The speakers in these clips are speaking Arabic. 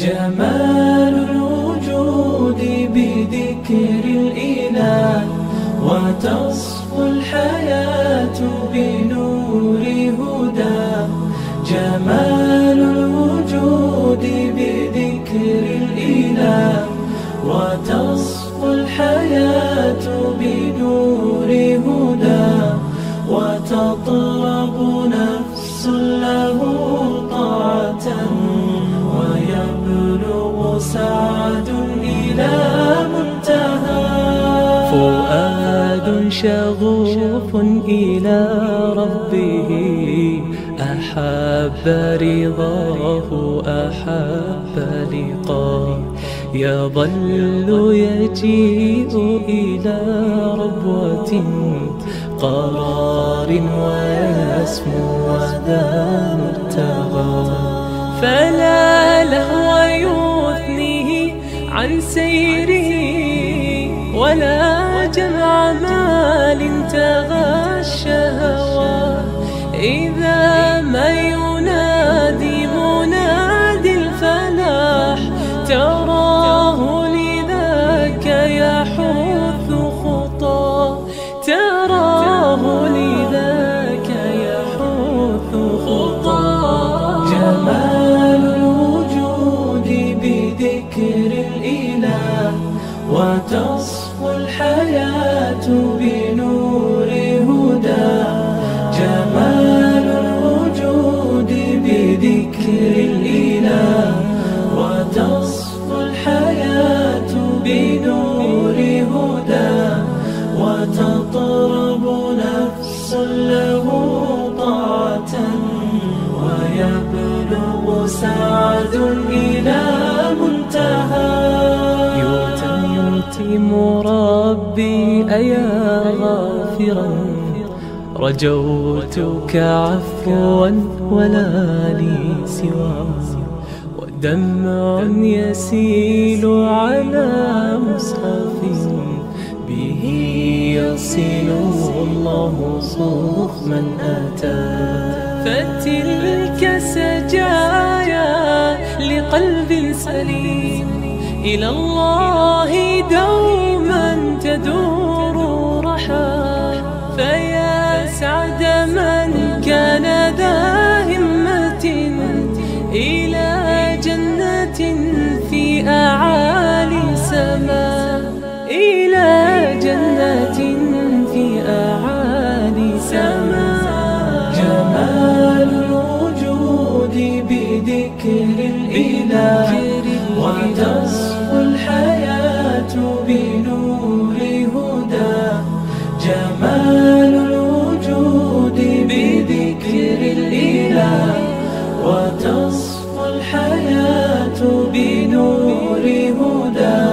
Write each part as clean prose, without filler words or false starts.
جمال الوجود بذكر الإله، وتصفو الحياة بنور هدى. جمال الوجود بذكر الإله، وتصفو الحياة بنور هدى. وتطلب نفس له طاعة، ويبلغ سعد إلى منتهى. فؤاد شغوف إلى ربه، أحب رضاه أحب لقاه. يظل يجيء إلى ربوة قرار، ويسمو وذا مرتغى. فلا لهو يثنيه عن سيره، ولا جمع مال تغى الشهوى. إذا ما ينادي منادي الفلاح، تراه لذاك يحث خطاه. تراه لذاك يحث خطاه. جمال الوجود بذكر الإله، وتصفو الحياة بنور هدى. جمال الوجود بذكر الإله، وتصفو الحياة بنور هدى. وتطرب نفس له طاعة، ويبلغ سعد إلى منتهى. يتم ربي أيا غافرا، رجوتك عفوا ولا لي سوى. ودمع يسيل على مصحف، به يصل الله صوف من أتى. فتلك سجايا لقلب سليم، إلى الله دوما تدور رحى. فيا سعد من كان ذا همة، إلى جنة في أعالي سماء. إلى جنة في أعالي سماء. جمال الوجود بذكر الإله، وتصفو الحياة بنور هدى. جمال الوجود بذكر الإله، وتصفو الحياة بنور هدى.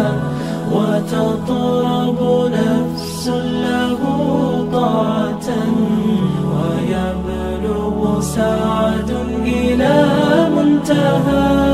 وتطرب نفس له طاعة، ويبلغ سعد إلى منتهى.